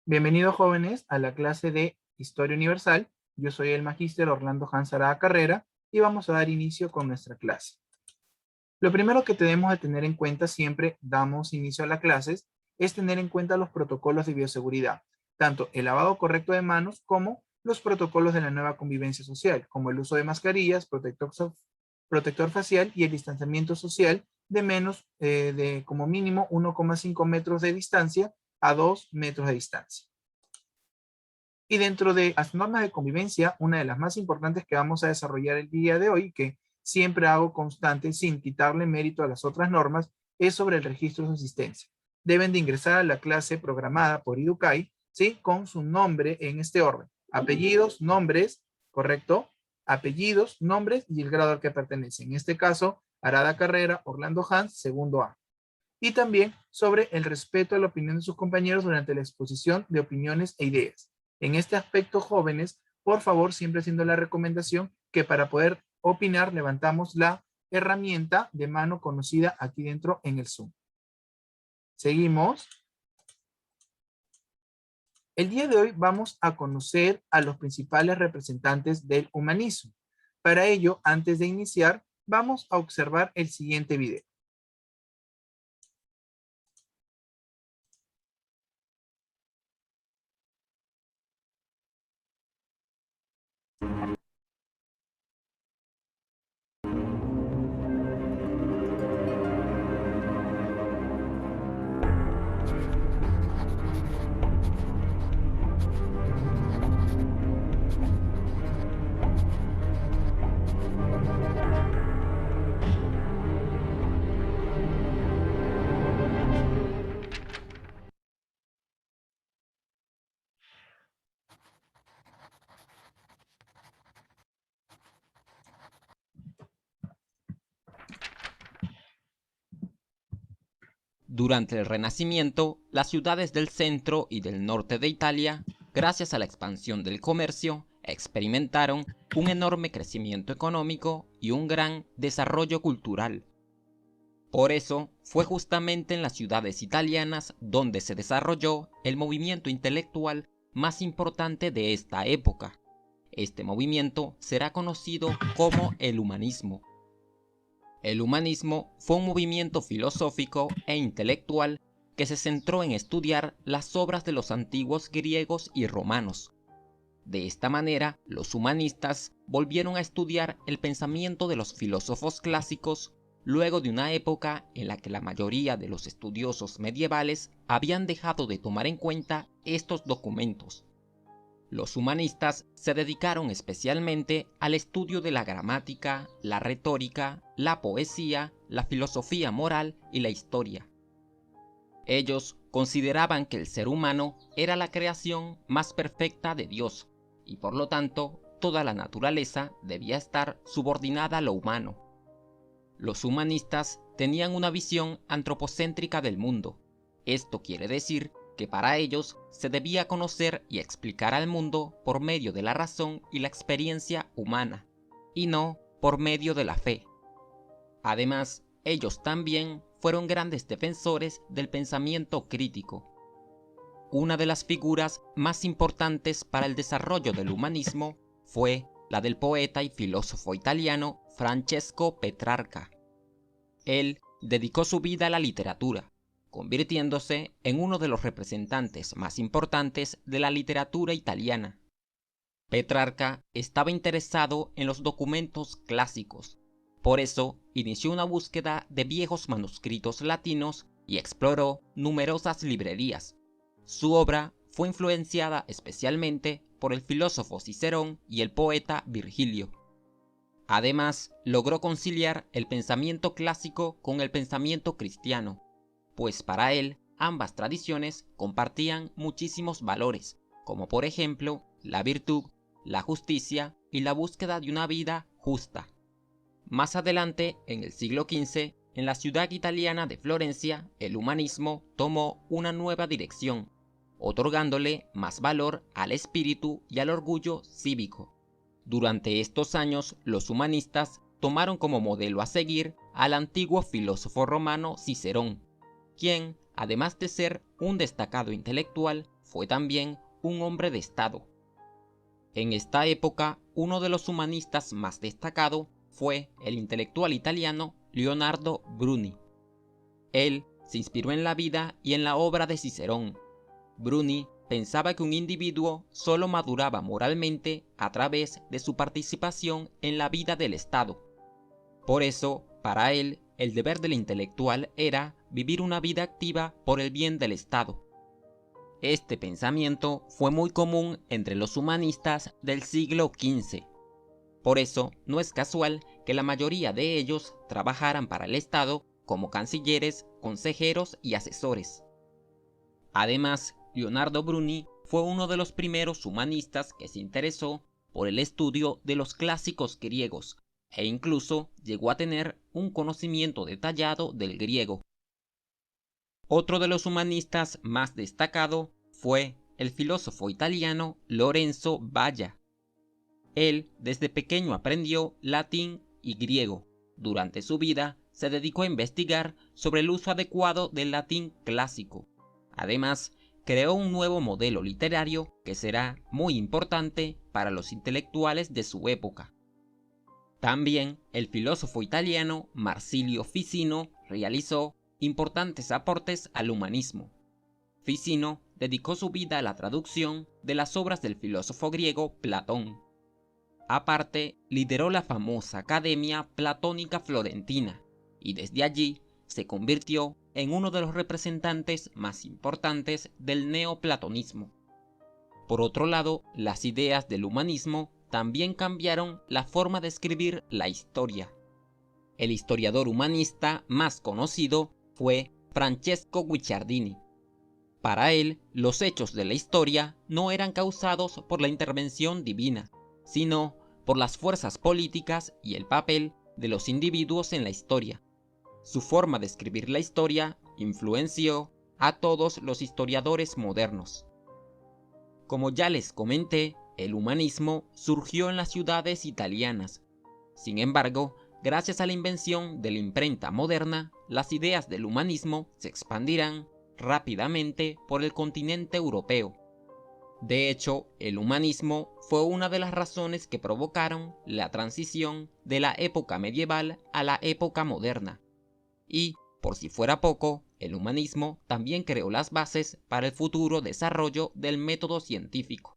Bienvenidos jóvenes a la clase de Historia Universal. Yo soy el magíster Orlando Hans Arada Carrera y vamos a dar inicio con nuestra clase. Lo primero que tenemos que tener en cuenta siempre damos inicio a las clases es tener en cuenta los protocolos de bioseguridad, tanto el lavado correcto de manos como los protocolos de la nueva convivencia social, como el uso de mascarillas, protector facial y el distanciamiento social de menos de como mínimo 1,5 metros de distancia a 2 metros de distancia. Y dentro de las normas de convivencia, una de las más importantes que vamos a desarrollar el día de hoy, que siempre hago constante sin quitarle mérito a las otras normas, es sobre el registro de asistencia. Deben de ingresar a la clase programada por Educay, ¿sí? Con su nombre en este orden. Apellidos, nombres, ¿correcto? Apellidos, nombres y el grado al que pertenece. En este caso, Arada Carrera, Orlando Hans, segundo A. Y también sobre el respeto a la opinión de sus compañeros durante la exposición de opiniones e ideas. En este aspecto, jóvenes, por favor, siempre haciendo la recomendación que para poder opinar levantamos la herramienta de mano conocida aquí dentro en el Zoom. Seguimos. El día de hoy vamos a conocer a los principales representantes del humanismo. Para ello, antes de iniciar, vamos a observar el siguiente video. Durante el Renacimiento, las ciudades del centro y del norte de Italia, gracias a la expansión del comercio, experimentaron un enorme crecimiento económico y un gran desarrollo cultural. Por eso, fue justamente en las ciudades italianas donde se desarrolló el movimiento intelectual más importante de esta época. Este movimiento será conocido como el humanismo. El humanismo fue un movimiento filosófico e intelectual que se centró en estudiar las obras de los antiguos griegos y romanos. De esta manera, los humanistas volvieron a estudiar el pensamiento de los filósofos clásicos luego de una época en la que la mayoría de los estudiosos medievales habían dejado de tomar en cuenta estos documentos. Los humanistas se dedicaron especialmente al estudio de la gramática, la retórica, la poesía, la filosofía moral y la historia. Ellos consideraban que el ser humano era la creación más perfecta de Dios y por lo tanto toda la naturaleza debía estar subordinada a lo humano. Los humanistas tenían una visión antropocéntrica del mundo. Esto quiere decir que para ellos se debía conocer y explicar al mundo por medio de la razón y la experiencia humana, y no por medio de la fe. Además, ellos también fueron grandes defensores del pensamiento crítico. Una de las figuras más importantes para el desarrollo del humanismo fue la del poeta y filósofo italiano Francesco Petrarca. Él dedicó su vida a la literatura, convirtiéndose en uno de los representantes más importantes de la literatura italiana. Petrarca estaba interesado en los documentos clásicos, por eso inició una búsqueda de viejos manuscritos latinos y exploró numerosas librerías. Su obra fue influenciada especialmente por el filósofo Cicerón y el poeta Virgilio. Además, logró conciliar el pensamiento clásico con el pensamiento cristiano, pues para él ambas tradiciones compartían muchísimos valores, como por ejemplo la virtud, la justicia y la búsqueda de una vida justa. Más adelante, en el siglo XV, en la ciudad italiana de Florencia, el humanismo tomó una nueva dirección, otorgándole más valor al espíritu y al orgullo cívico. Durante estos años, los humanistas tomaron como modelo a seguir al antiguo filósofo romano Cicerón, quien, además de ser un destacado intelectual, fue también un hombre de Estado. En esta época, uno de los humanistas más destacados fue el intelectual italiano Leonardo Bruni. Él se inspiró en la vida y en la obra de Cicerón. Bruni pensaba que un individuo solo maduraba moralmente a través de su participación en la vida del Estado. Por eso, para él, el deber del intelectual era vivir una vida activa por el bien del Estado. Este pensamiento fue muy común entre los humanistas del siglo XV. Por eso, no es casual que la mayoría de ellos trabajaran para el Estado como cancilleres, consejeros y asesores. Además, Leonardo Bruni fue uno de los primeros humanistas que se interesó por el estudio de los clásicos griegos e incluso llegó a tener un conocimiento detallado del griego. Otro de los humanistas más destacado fue el filósofo italiano Lorenzo Valla. Él desde pequeño aprendió latín y griego. Durante su vida se dedicó a investigar sobre el uso adecuado del latín clásico. Además, creó un nuevo modelo literario que será muy importante para los intelectuales de su época. También el filósofo italiano Marsilio Ficino realizó importantes aportes al humanismo. Ficino dedicó su vida a la traducción de las obras del filósofo griego Platón. Aparte, lideró la famosa Academia Platónica Florentina y desde allí se convirtió en uno de los representantes más importantes del neoplatonismo. Por otro lado, las ideas del humanismo también cambiaron la forma de escribir la historia. El historiador humanista más conocido fue Francesco Guicciardini. Para él, los hechos de la historia no eran causados por la intervención divina, sino por las fuerzas políticas y el papel de los individuos en la historia. Su forma de escribir la historia influenció a todos los historiadores modernos. Como ya les comenté, el humanismo surgió en las ciudades italianas. Sin embargo, gracias a la invención de la imprenta moderna, las ideas del humanismo se expandirán rápidamente por el continente europeo. De hecho, el humanismo fue una de las razones que provocaron la transición de la época medieval a la época moderna. Y, por si fuera poco, el humanismo también creó las bases para el futuro desarrollo del método científico.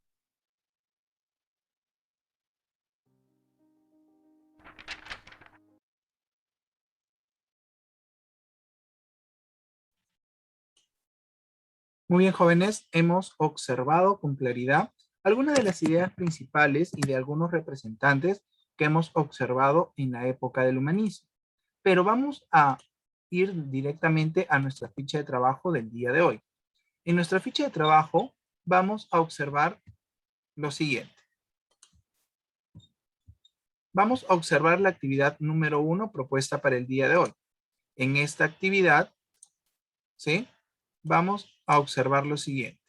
Muy bien, jóvenes, hemos observado con claridad algunas de las ideas principales y de algunos representantes que hemos observado en la época del humanismo. Pero vamos a ir directamente a nuestra ficha de trabajo del día de hoy. En nuestra ficha de trabajo vamos a observar lo siguiente. Vamos a observar la actividad número 1 propuesta para el día de hoy. En esta actividad, ¿sí? Vamos a observar lo siguiente.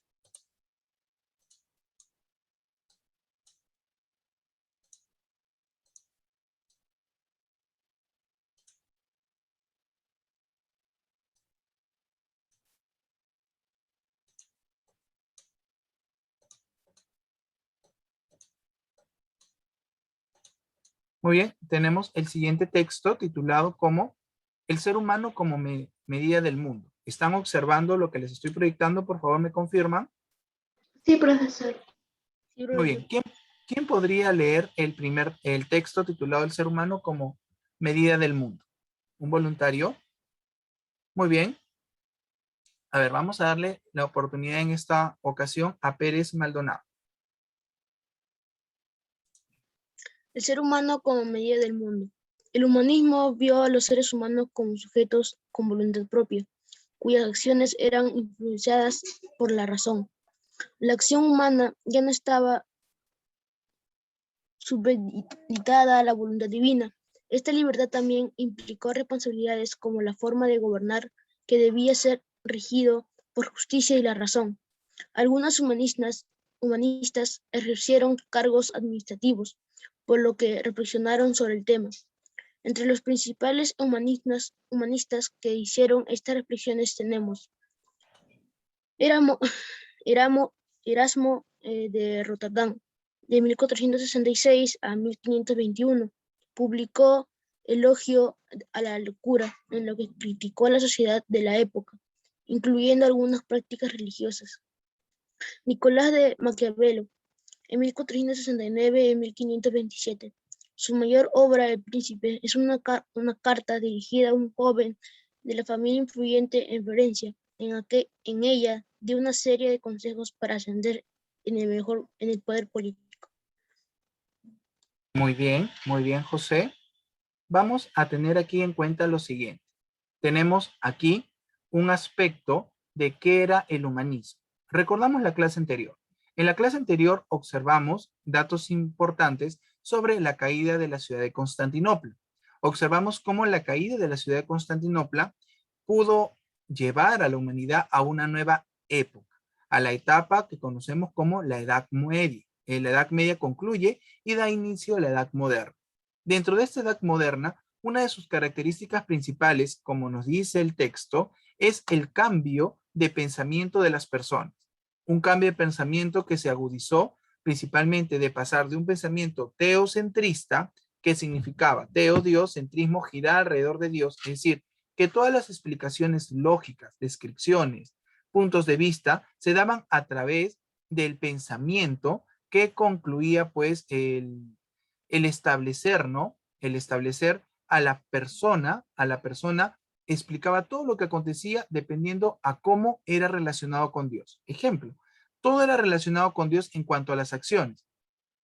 Muy bien, tenemos el siguiente texto titulado como El ser humano como medida del mundo. ¿Están observando lo que les estoy proyectando? Por favor, ¿me confirman? Sí, profesor. Sí, Muy bien. ¿Quién podría leer el texto titulado El ser humano como medida del mundo? ¿Un voluntario? Muy bien. A ver, vamos a darle la oportunidad en esta ocasión a Pérez Maldonado. El ser humano como medida del mundo. El humanismo vio a los seres humanos como sujetos con voluntad propia, cuyas acciones eran influenciadas por la razón. La acción humana ya no estaba supeditada a la voluntad divina. Esta libertad también implicó responsabilidades como la forma de gobernar que debía ser regido por justicia y la razón. Algunos humanistas ejercieron cargos administrativos, por lo que reflexionaron sobre el tema. Entre los principales humanistas que hicieron estas reflexiones tenemos Erasmo de Rotterdam. De 1466 a 1521 publicó Elogio a la locura, en lo que criticó a la sociedad de la época, incluyendo algunas prácticas religiosas. Nicolás de Maquiavelo, en 1469 y 1527. Su mayor obra, El Príncipe, es una carta dirigida a un joven de la familia influyente en Florencia. En ella dio una serie de consejos para ascender en el poder político. Muy bien, José. Vamos a tener aquí en cuenta lo siguiente. Tenemos aquí un aspecto de qué era el humanismo. Recordamos la clase anterior. En la clase anterior observamos datos importantes sobre la caída de la ciudad de Constantinopla. Observamos cómo la caída de la ciudad de Constantinopla pudo llevar a la humanidad a una nueva época, a la etapa que conocemos como la Edad Media. La Edad Media concluye y da inicio a la Edad Moderna. Dentro de esta Edad Moderna, una de sus características principales, como nos dice el texto, es el cambio de pensamiento de las personas. Un cambio de pensamiento que se agudizó principalmente de pasar de un pensamiento teocentrista, que significaba teo, Dios, centrismo, girar alrededor de Dios, es decir, que todas las explicaciones lógicas, descripciones, puntos de vista, se daban a través del pensamiento que concluía pues el establecer, ¿no? El establecer a la persona explicaba todo lo que acontecía dependiendo a cómo era relacionado con Dios. Ejemplo, todo era relacionado con Dios en cuanto a las acciones.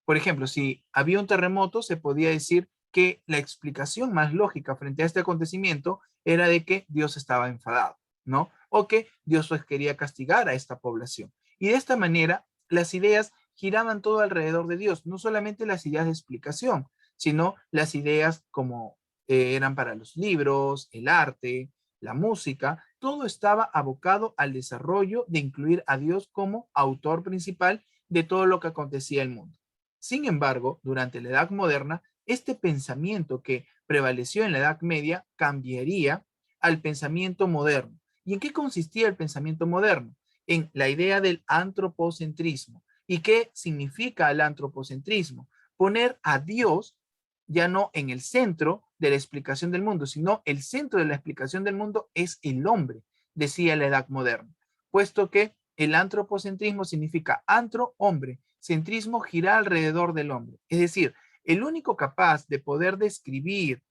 Por ejemplo, si había un terremoto, se podía decir que la explicación más lógica frente a este acontecimiento era de que Dios estaba enfadado, ¿no? O que Dios pues quería castigar a esta población. Y de esta manera, las ideas giraban todo alrededor de Dios, no solamente las ideas de explicación, sino las ideas como eran para los libros, el arte, la música, todo estaba abocado al desarrollo de incluir a Dios como autor principal de todo lo que acontecía en el mundo. Sin embargo, durante la Edad Moderna, este pensamiento que prevaleció en la Edad Media cambiaría al pensamiento moderno. ¿Y en qué consistía el pensamiento moderno? En la idea del antropocentrismo. ¿Y qué significa el antropocentrismo? Poner a Dios ya no en el centro de la explicación del mundo, sino el centro de la explicación del mundo es el hombre, decía la Edad Moderna, puesto que el antropocentrismo significa antro, hombre, centrismo, girar alrededor del hombre. Es decir, el único capaz de poder describir,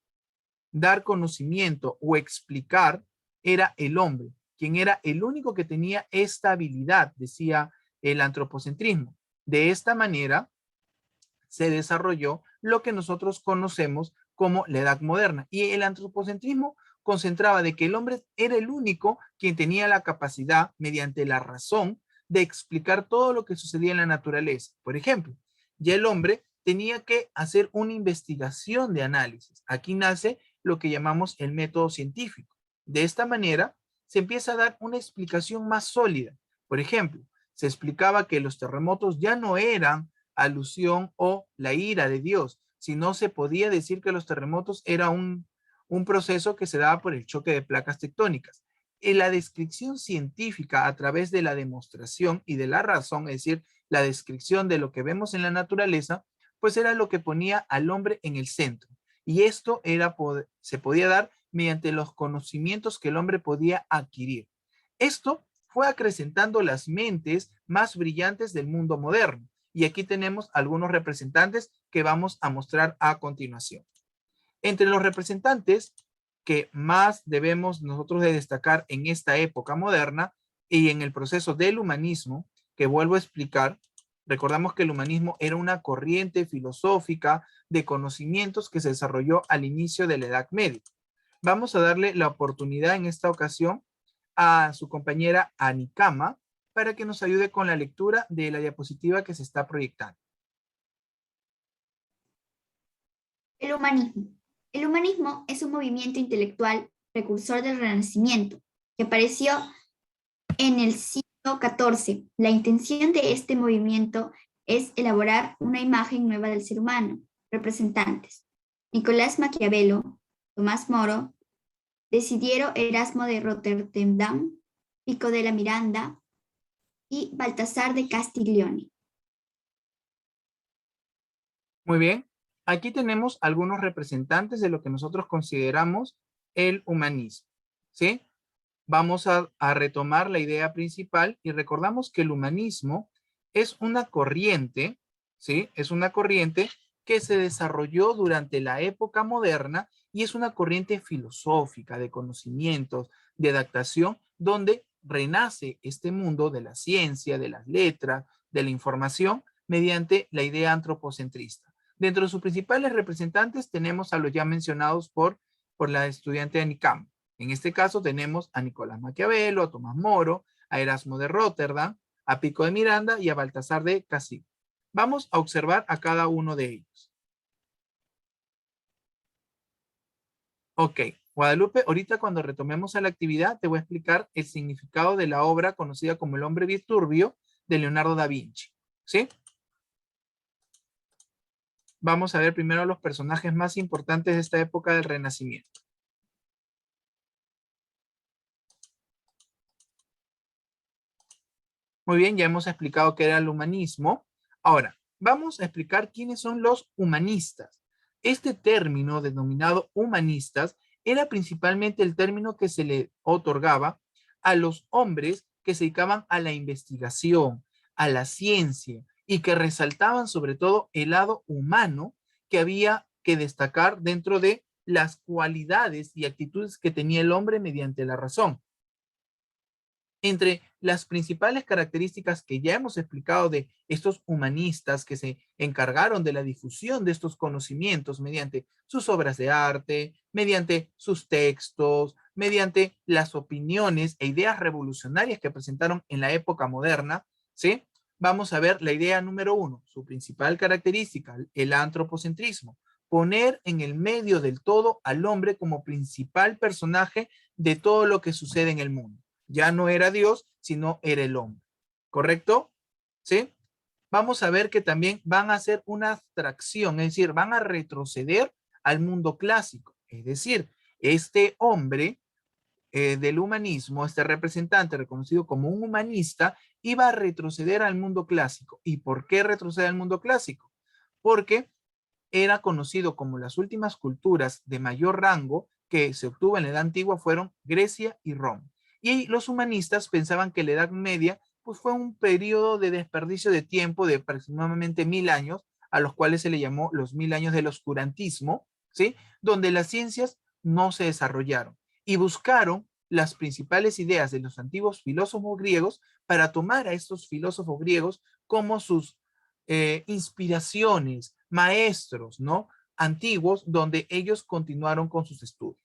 dar conocimiento o explicar era el hombre, quien era el único que tenía esta habilidad, decía el antropocentrismo. De esta manera se desarrolló lo que nosotros conocemos como la Edad Moderna. Y el antropocentrismo concentraba de que el hombre era el único quien tenía la capacidad, mediante la razón, de explicar todo lo que sucedía en la naturaleza. Por ejemplo, ya el hombre tenía que hacer una investigación de análisis. Aquí nace lo que llamamos el método científico. De esta manera, se empieza a dar una explicación más sólida. Por ejemplo, se explicaba que los terremotos ya no eran alusión o la ira de Dios, sino se podía decir que los terremotos era un proceso que se daba por el choque de placas tectónicas. En la descripción científica a través de la demostración y de la razón, es decir, la descripción de lo que vemos en la naturaleza, pues era lo que ponía al hombre en el centro. Y esto se podía dar mediante los conocimientos que el hombre podía adquirir. Esto fue acrecentando las mentes más brillantes del mundo moderno. Y aquí tenemos algunos representantes que vamos a mostrar a continuación. Entre los representantes que más debemos nosotros de destacar en esta época moderna y en el proceso del humanismo, que vuelvo a explicar, recordamos que el humanismo era una corriente filosófica de conocimientos que se desarrolló al inicio de la Edad Media. Vamos a darle la oportunidad en esta ocasión a su compañera Anikama para que nos ayude con la lectura de la diapositiva que se está proyectando. El humanismo. El humanismo es un movimiento intelectual precursor del Renacimiento que apareció en el siglo XIV. La intención de este movimiento es elaborar una imagen nueva del ser humano. Representantes: Nicolás Maquiavelo, Tomás Moro, Desiderio Erasmo de Rotterdam, Pico de la Miranda, y Baltasar de Castiglione. Muy bien. Aquí tenemos algunos representantes de lo que nosotros consideramos el humanismo, ¿sí? Vamos a retomar la idea principal y recordamos que el humanismo es una corriente, ¿sí? Es una corriente que se desarrolló durante la época moderna y es una corriente filosófica de conocimientos, de adaptación, donde renace este mundo de la ciencia, de las letras, de la información, mediante la idea antropocentrista. Dentro de sus principales representantes tenemos a los ya mencionados por la estudiante de Nicam. En este caso tenemos a Nicolás Maquiavelo, a Tomás Moro, a Erasmo de Róterdam, a Pico de Miranda y a Baltasar de Castiglione. Vamos a observar a cada uno de ellos. Ok, Guadalupe, ahorita cuando retomemos a la actividad te voy a explicar el significado de la obra conocida como El hombre Vitruvio de Leonardo da Vinci. ¿Sí? Vamos a ver primero los personajes más importantes de esta época del Renacimiento. Muy bien, ya hemos explicado qué era el humanismo. Ahora, vamos a explicar quiénes son los humanistas. Este término denominado humanistas era principalmente el término que se le otorgaba a los hombres que se dedicaban a la investigación, a la ciencia y que resaltaban sobre todo el lado humano que había que destacar dentro de las cualidades y actitudes que tenía el hombre mediante la razón. Entre las principales características que ya hemos explicado de estos humanistas que se encargaron de la difusión de estos conocimientos mediante sus obras de arte, mediante sus textos, mediante las opiniones e ideas revolucionarias que presentaron en la época moderna, ¿sí? Vamos a ver la idea número 1, su principal característica, el antropocentrismo. Poner en el medio del todo al hombre como principal personaje de todo lo que sucede en el mundo. Ya no era Dios, sino era el hombre. ¿Correcto? ¿Sí? Vamos a ver que también van a hacer una abstracción, es decir, van a retroceder al mundo clásico. Es decir, este hombre del humanismo, este representante reconocido como un humanista, iba a retroceder al mundo clásico. ¿Y por qué retroceder al mundo clásico? Porque era conocido como las últimas culturas de mayor rango que se obtuvo en la Edad Antigua fueron Grecia y Roma. Y los humanistas pensaban que la Edad Media pues, fue un periodo de desperdicio de tiempo de aproximadamente 1000 años, a los cuales se le llamó los 1000 años del oscurantismo, ¿sí? Donde las ciencias no se desarrollaron y buscaron las principales ideas de los antiguos filósofos griegos para tomar a estos filósofos griegos como sus inspiraciones, maestros, ¿no? Antiguos, donde ellos continuaron con sus estudios.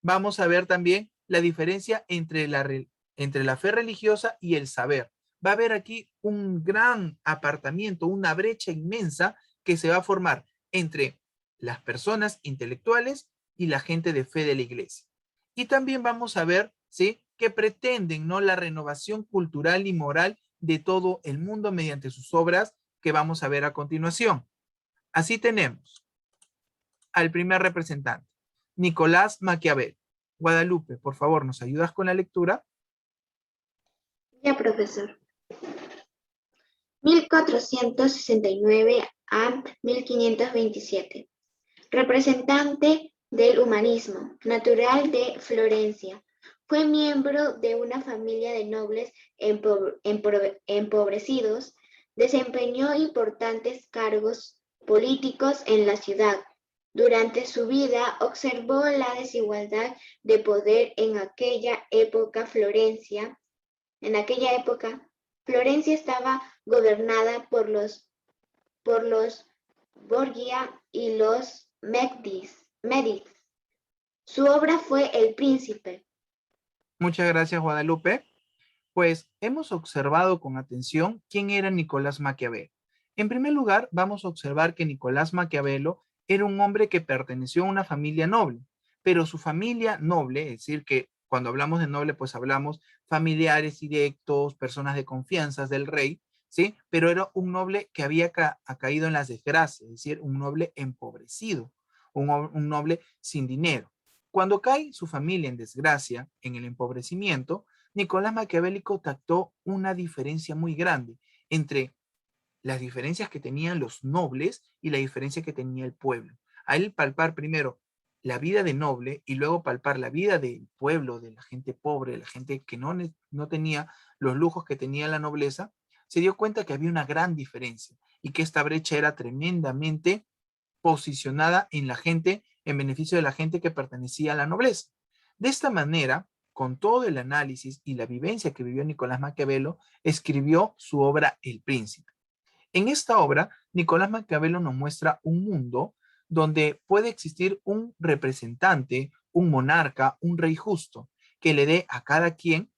Vamos a ver también la diferencia entre la fe religiosa y el saber. Va a haber aquí un gran apartamiento, una brecha inmensa que se va a formar entre las personas intelectuales y la gente de fe de la iglesia. Y también vamos a ver, ¿sí?, que pretenden, ¿no?, la renovación cultural y moral de todo el mundo mediante sus obras que vamos a ver a continuación. Así tenemos al primer representante, Nicolás Maquiavelo. Guadalupe, por favor, ¿nos ayudas con la lectura? Ya, profesor. 1469 a 1527. Representante del humanismo, natural de Florencia. Fue miembro de una familia de nobles empobrecidos. Desempeñó importantes cargos políticos en la ciudad. Durante su vida observó la desigualdad de poder en aquella época. Florencia estaba gobernada por los Borgia y los Medici. Su obra fue El Príncipe. Muchas gracias, Guadalupe. Pues hemos observado con atención quién era Nicolás Maquiavelo. En primer lugar, vamos a observar que Nicolás Maquiavelo era un hombre que perteneció a una familia noble, pero su familia noble, es decir, que cuando hablamos de noble, pues hablamos familiares directos, personas de confianza del rey, ¿sí? Pero era un noble que había caído en las desgracias, es decir, un noble empobrecido, un noble sin dinero. Cuando cae su familia en desgracia, en el empobrecimiento, Nicolás Maquiavélico trató una diferencia muy grande entre las diferencias que tenían los nobles y la diferencia que tenía el pueblo. A él palpar primero la vida de noble y luego palpar la vida del pueblo, de la gente pobre, de la gente que no tenía los lujos que tenía la nobleza, se dio cuenta que había una gran diferencia y que esta brecha era tremendamente posicionada en la gente, en beneficio de la gente que pertenecía a la nobleza. De esta manera, con todo el análisis y la vivencia que vivió Nicolás Maquiavelo, escribió su obra El Príncipe. En esta obra, Nicolás Maquiavelo nos muestra un mundo donde puede existir un representante, un monarca, un rey justo, que le dé a cada quien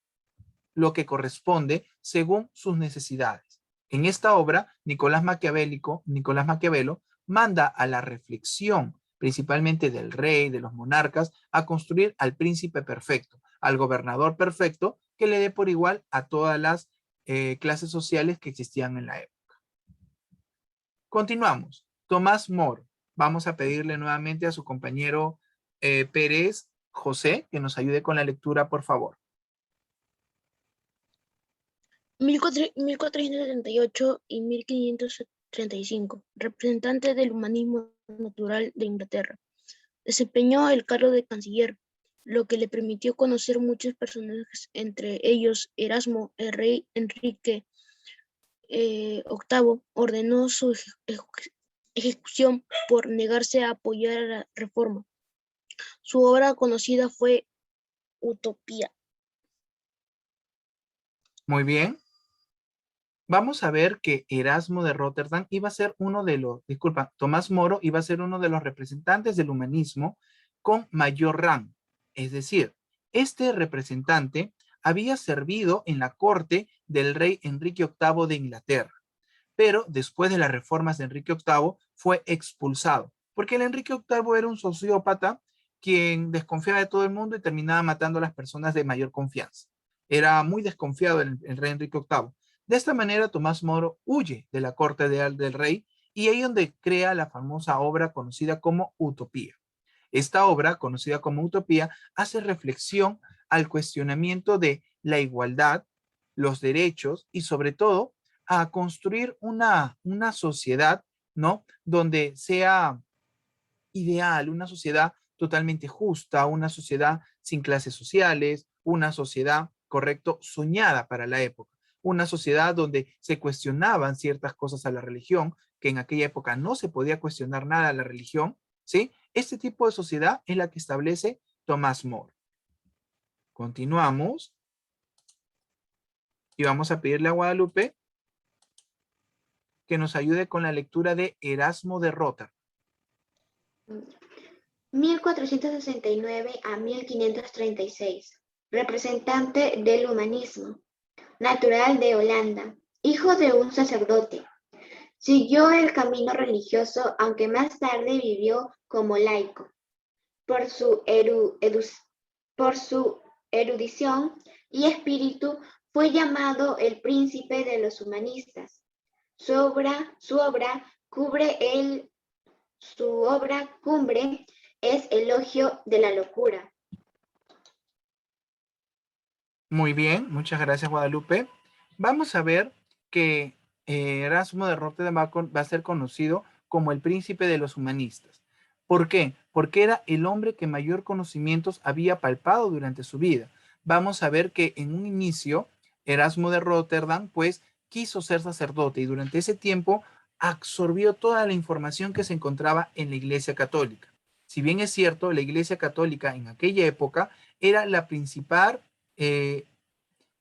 lo que corresponde según sus necesidades. En esta obra, Nicolás Maquiavelo manda a la reflexión, principalmente del rey, de los monarcas, a construir al príncipe perfecto, al gobernador perfecto, que le dé por igual a todas las clases sociales que existían en la época. Continuamos. Tomás Moro. Vamos a pedirle nuevamente a su compañero Pérez José que nos ayude con la lectura, por favor. 1478 y 1535, representante del humanismo natural de Inglaterra. Desempeñó el cargo de canciller, lo que le permitió conocer muchos personajes, entre ellos Erasmo. El rey Enrique VIII ordenó su ejecución por negarse a apoyar a la reforma. Su obra conocida fue Utopía. Muy bien. Vamos a ver que Erasmo de Rotterdam iba a ser Tomás Moro iba a ser uno de los representantes del humanismo con mayor rango. Es decir, este representante había servido en la corte del rey Enrique VIII de Inglaterra, pero después de las reformas de Enrique VIII fue expulsado, porque el Enrique VIII era un sociópata quien desconfiaba de todo el mundo y terminaba matando a las personas de mayor confianza. Era muy desconfiado el rey Enrique VIII. De esta manera, Tomás Moro huye de la corte del rey y ahí es donde crea la famosa obra conocida como Utopía. Esta obra, conocida como Utopía, hace reflexión al cuestionamiento de la igualdad, los derechos y sobre todo a construir una sociedad, ¿no? Donde sea ideal, una sociedad totalmente justa, una sociedad sin clases sociales, una sociedad, correcto, soñada para la época. Una sociedad donde se cuestionaban ciertas cosas a la religión, que en aquella época no se podía cuestionar nada a la religión, ¿sí? Este tipo de sociedad es la que establece Tomás Moro. Continuamos. Y vamos a pedirle a Guadalupe que nos ayude con la lectura de Erasmo de Rotterdam. 1469 a 1536. Representante del humanismo. Natural de Holanda. Hijo de un sacerdote. Siguió el camino religioso, aunque más tarde vivió como laico. Por su erudición y espíritu fue llamado el príncipe de los humanistas. Su obra cumbre es Elogio de la locura. Muy bien, muchas gracias, Guadalupe. Vamos a ver que Erasmo de Rotterdam va a ser conocido como el príncipe de los humanistas. ¿Por qué? Porque era el hombre que mayor conocimientos había palpado durante su vida. Vamos a ver que en un inicio, Erasmo de Rotterdam, pues, quiso ser sacerdote y durante ese tiempo absorbió toda la información que se encontraba en la Iglesia Católica. Si bien es cierto, la Iglesia Católica en aquella época era la principal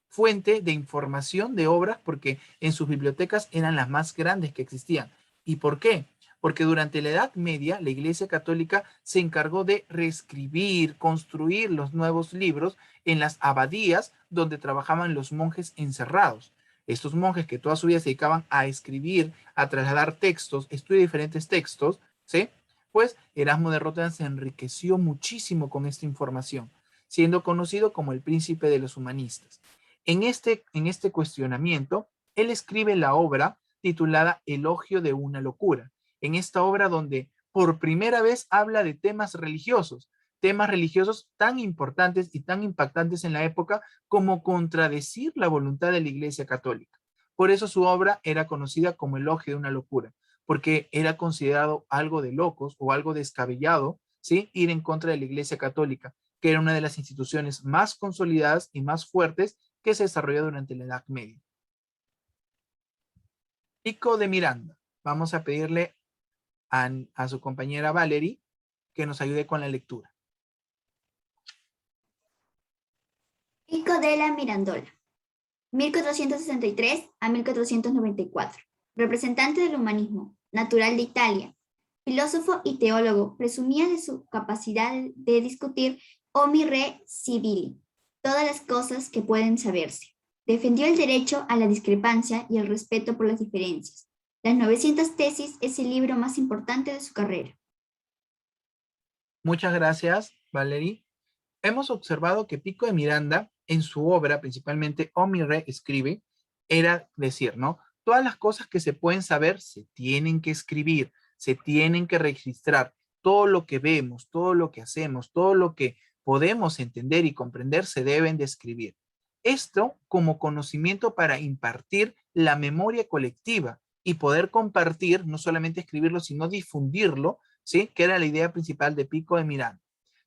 fuente de información de obras porque en sus bibliotecas eran las más grandes que existían. ¿Y por qué? Porque durante la Edad Media la Iglesia Católica se encargó de reescribir, construir los nuevos libros en las abadías donde trabajaban los monjes encerrados. Estos monjes que toda su vida se dedicaban a escribir, a trasladar textos, estudiar diferentes textos, ¿sí? Pues Erasmo de Rotterdam se enriqueció muchísimo con esta información, siendo conocido como el príncipe de los humanistas. En este cuestionamiento, él escribe la obra titulada Elogio de una locura. En esta obra donde por primera vez habla de temas religiosos, temas religiosos tan importantes y tan impactantes en la época como contradecir la voluntad de la Iglesia Católica. Por eso su obra era conocida como Elogio de una locura, porque era considerado algo de locos o algo descabellado, ¿sí? Ir en contra de la Iglesia Católica, que era una de las instituciones más consolidadas y más fuertes que se desarrolló durante la Edad Media. Pico de Miranda. Vamos a pedirle a su compañera Valerie que nos ayude con la lectura. Pico de la Mirandola, 1463 a 1494. Representante del humanismo, natural de Italia, filósofo y teólogo, presumía de su capacidad de discutir omni re civili, todas las cosas que pueden saberse. Defendió el derecho a la discrepancia y el respeto por las diferencias. Las 900 tesis es el libro más importante de su carrera. Muchas gracias, Valerie. Hemos observado que Pico de Miranda, en su obra, principalmente Omni Re escribe, era decir, ¿no? Todas las cosas que se pueden saber se tienen que escribir, se tienen que registrar. Todo lo que vemos, todo lo que hacemos, todo lo que podemos entender y comprender se deben de escribir. Esto como conocimiento para impartir la memoria colectiva y poder compartir, no solamente escribirlo, sino difundirlo, ¿sí? Que era la idea principal de Pico de Miranda.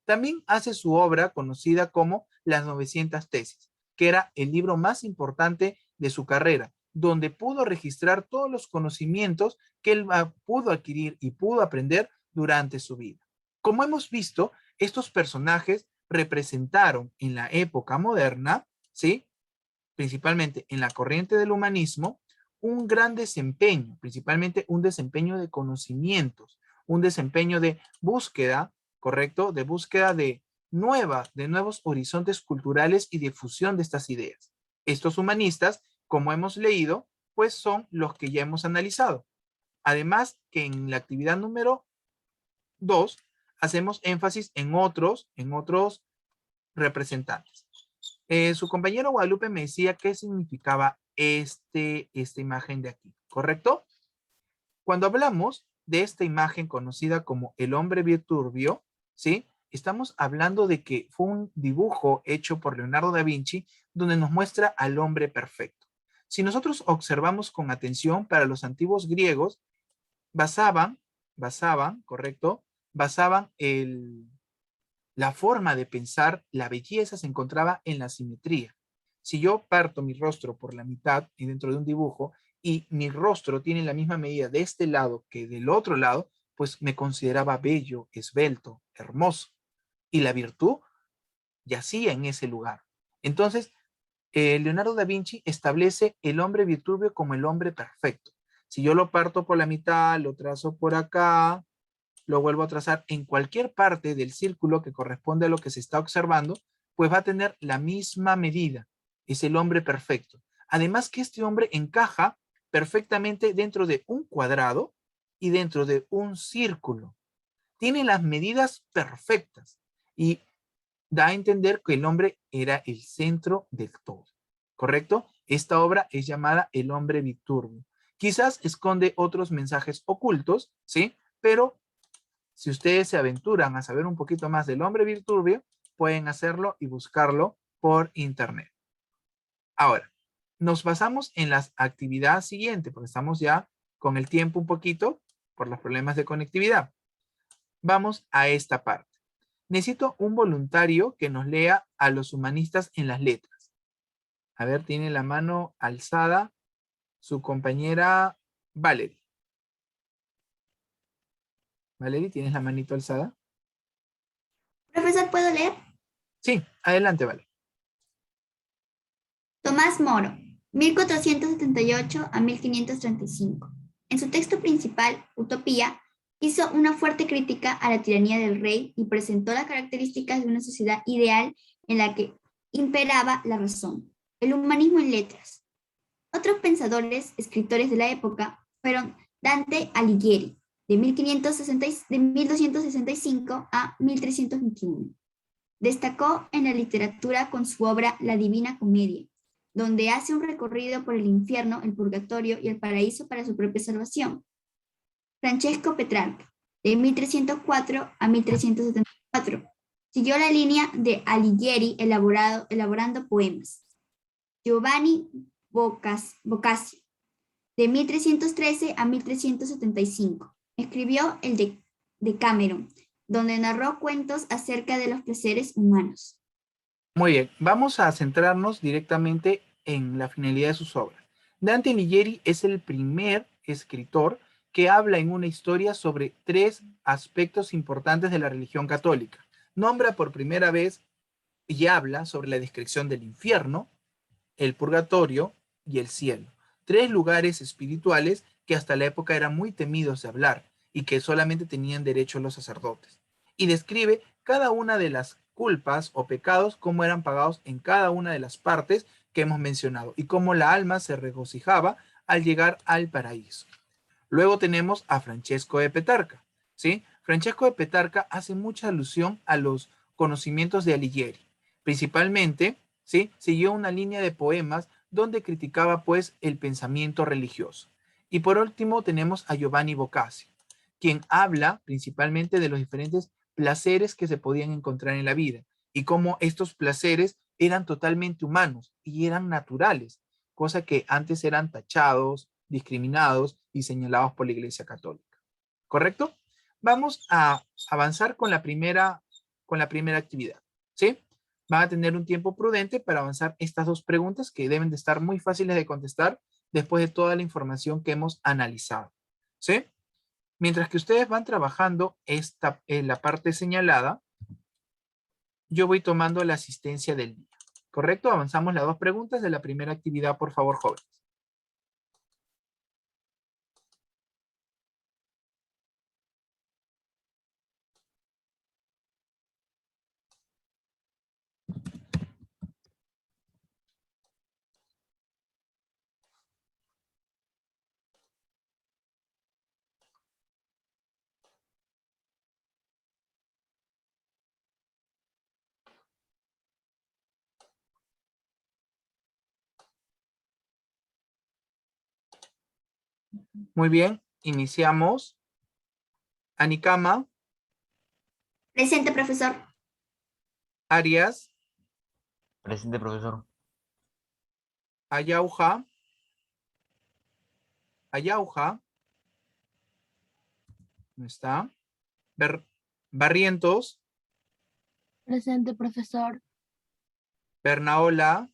También hace su obra conocida como Las 900 tesis, que era el libro más importante de su carrera, donde pudo registrar todos los conocimientos que él pudo adquirir y pudo aprender durante su vida. Como hemos visto, estos personajes representaron en la época moderna, ¿sí? Principalmente en la corriente del humanismo, un gran desempeño, principalmente un desempeño de conocimientos, un desempeño de búsqueda, ¿correcto? De búsqueda de nuevos horizontes culturales y difusión de estas ideas. Estos humanistas, como hemos leído, pues son los que ya hemos analizado. Además que en la actividad número 2 hacemos énfasis en otros representantes. Su compañero Guadalupe me decía qué significaba esta imagen de aquí, ¿correcto? Cuando hablamos de esta imagen conocida como el hombre Viturbio, ¿sí? Estamos hablando de que fue un dibujo hecho por Leonardo da Vinci donde nos muestra al hombre perfecto. Si nosotros observamos con atención, para los antiguos griegos basaban, ¿correcto? Basaban la forma de pensar, la belleza se encontraba en la simetría. Si yo parto mi rostro por la mitad y dentro de un dibujo y mi rostro tiene la misma medida de este lado que del otro lado, pues me consideraba bello, esbelto, hermoso. Y la virtud yacía en ese lugar. Entonces, Leonardo da Vinci establece el hombre Viturbio como el hombre perfecto. Si yo lo parto por la mitad, lo trazo por acá, lo vuelvo a trazar en cualquier parte del círculo que corresponde a lo que se está observando, pues va a tener la misma medida. Es el hombre perfecto. Además que este hombre encaja perfectamente dentro de un cuadrado y dentro de un círculo. Tiene las medidas perfectas y da a entender que el hombre era el centro del todo. ¿Correcto? Esta obra es llamada El hombre Viturbio. Quizás esconde otros mensajes ocultos, ¿sí? Pero si ustedes se aventuran a saber un poquito más del hombre Viturbio, pueden hacerlo y buscarlo por internet. Ahora, nos basamos en la actividad siguiente, porque estamos ya con el tiempo un poquito por los problemas de conectividad. Vamos a esta parte. Necesito un voluntario que nos lea a los humanistas en las letras. A ver, tiene la mano alzada su compañera Valerie. Valerie, ¿tienes la manito alzada? Profesor, ¿puedo leer? Sí, adelante, Valerie. Tomás Moro, 1478 a 1535. En su texto principal, Utopía, hizo una fuerte crítica a la tiranía del rey y presentó las características de una sociedad ideal en la que imperaba la razón, el humanismo en letras. Otros pensadores, escritores de la época, fueron Dante Alighieri, de 1265 a 1321. Destacó en la literatura con su obra La Divina Comedia, donde hace un recorrido por el infierno, el purgatorio y el paraíso para su propia salvación. Francesco Petrarca, de 1304 a 1374, Siguió la línea de Alighieri elaborando poemas. Giovanni Boccaccio, de 1313 a 1375. Escribió el Decameron, donde narró cuentos acerca de los placeres humanos. Muy bien, vamos a centrarnos directamente en la finalidad de sus obras. Dante Alighieri es el primer escritor que habla en una historia sobre 3 aspectos importantes de la religión católica. Nombra por primera vez y habla sobre la descripción del infierno, el purgatorio y el cielo. 3 lugares espirituales que hasta la época eran muy temidos de hablar y que solamente tenían derecho los sacerdotes. Y describe cada una de las culpas o pecados, cómo eran pagados en cada una de las partes que hemos mencionado y cómo la alma se regocijaba al llegar al paraíso. Luego tenemos a Francesco de Petrarca, ¿sí? Francesco de Petrarca hace mucha alusión a los conocimientos de Alighieri. Principalmente, ¿sí? Siguió una línea de poemas donde criticaba pues el pensamiento religioso. Y por último tenemos a Giovanni Boccaccio, quien habla principalmente de los diferentes placeres que se podían encontrar en la vida y cómo estos placeres eran totalmente humanos y eran naturales, cosa que antes eran tachados, discriminados y señalados por la Iglesia Católica. ¿Correcto? Vamos a avanzar con la primera actividad. ¿Sí? Van a tener un tiempo prudente para avanzar estas 2 preguntas que deben de estar muy fáciles de contestar después de toda la información que hemos analizado. ¿Sí? Mientras que ustedes van trabajando en la parte señalada, yo voy tomando la asistencia del día. ¿Correcto? Avanzamos las 2 preguntas de la primera actividad, por favor, jóvenes. Muy bien, iniciamos. Anicama, Presente, profesor. Arias, Presente, profesor. Ayauja, no está. Barrientos, Presente, profesor. Bernaola,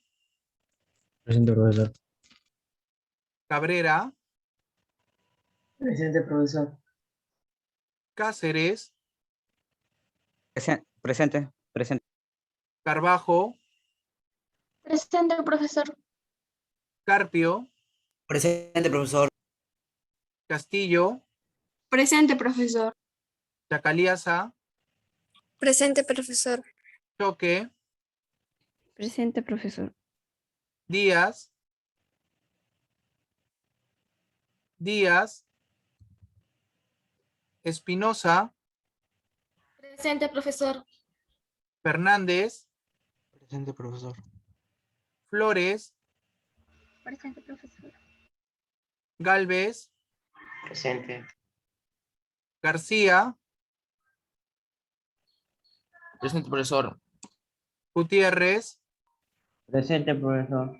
Presente, profesor. Cabrera, Presente, profesor. Cáceres, Presente. Carbajo, Presente, profesor. Carpio, Presente, profesor. Castillo, Presente, profesor. Chacaliasa, Presente, profesor. Choque, Presente, profesor. Díaz, Espinosa, Presente, profesor. Fernández, Presente, profesor. Flores, Presente, profesor. Galvez, Presente. García, Presente, profesor. Gutiérrez, Presente, profesor.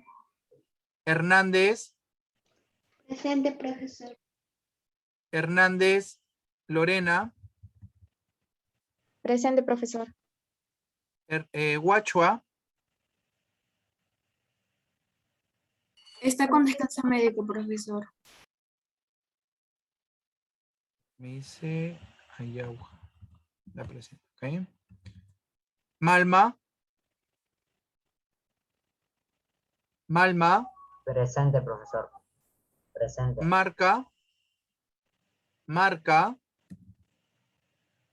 Hernández, Presente, profesor. Hernández, Lorena, Presente, profesor. Guachua, Está con descanso médico, profesor. me dice Ayauja, la presente, ¿ok? Malma, Presente, profesor. Presente. Marca,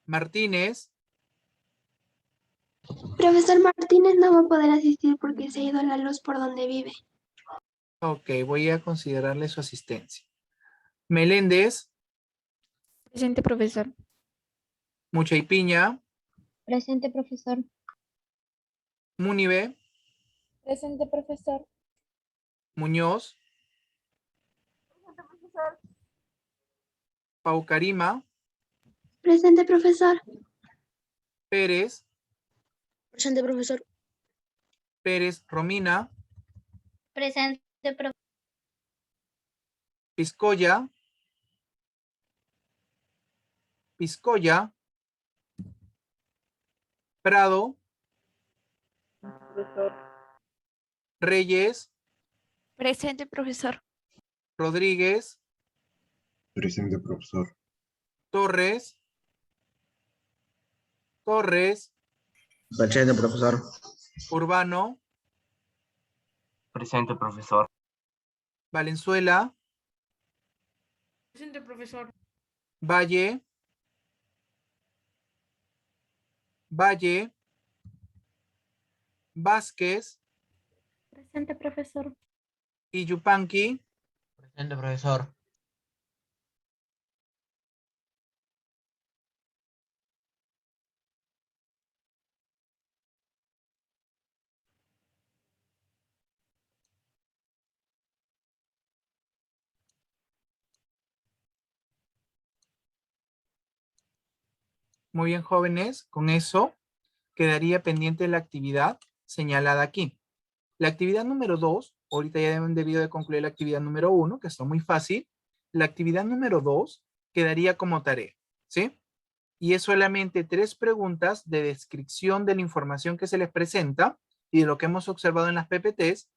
Martínez, Profesor Martínez no va a poder asistir porque se ha ido la luz por donde vive. ok, voy a considerarle su asistencia. Meléndez, Presente, profesor. Muchaypiña, Presente, profesor. Munive, Presente, profesor. Muñoz, Paucarima, Presente, profesor. Pérez, Presente, profesor. Pérez Romina. Presente, profesor. Piscoya. Piscoya. Prado. Reyes. Presente, profesor. Rodríguez. Presente, profesor. Torres. Torres. Presente, profesor. Urbano. Presente, profesor. Valenzuela. Presente, profesor. Valle. Valle. Vázquez. Presente, profesor. Y Yupanqui. Presente, profesor. Muy bien, jóvenes. Con eso quedaría pendiente la actividad señalada aquí. La actividad número 2, ahorita ya deben debido de concluir la actividad número 1, que está muy fácil. La actividad número 2 quedaría como tarea, ¿sí? Y es solamente 3 preguntas de descripción de la información que se les presenta y de lo que hemos observado en las PPTs.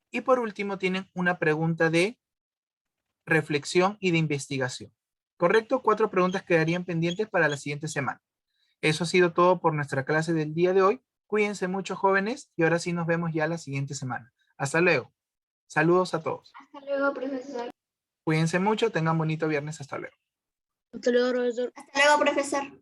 Y por último tienen una pregunta de reflexión y de investigación. ¿Correcto? 4 preguntas quedarían pendientes para la siguiente semana. Eso ha sido todo por nuestra clase del día de hoy. Cuídense mucho, jóvenes, y ahora sí nos vemos ya la siguiente semana. Hasta luego. Saludos a todos. Hasta luego, profesor. Cuídense mucho, tengan bonito viernes. Hasta luego. Hasta luego, profesor. Hasta luego, profesor.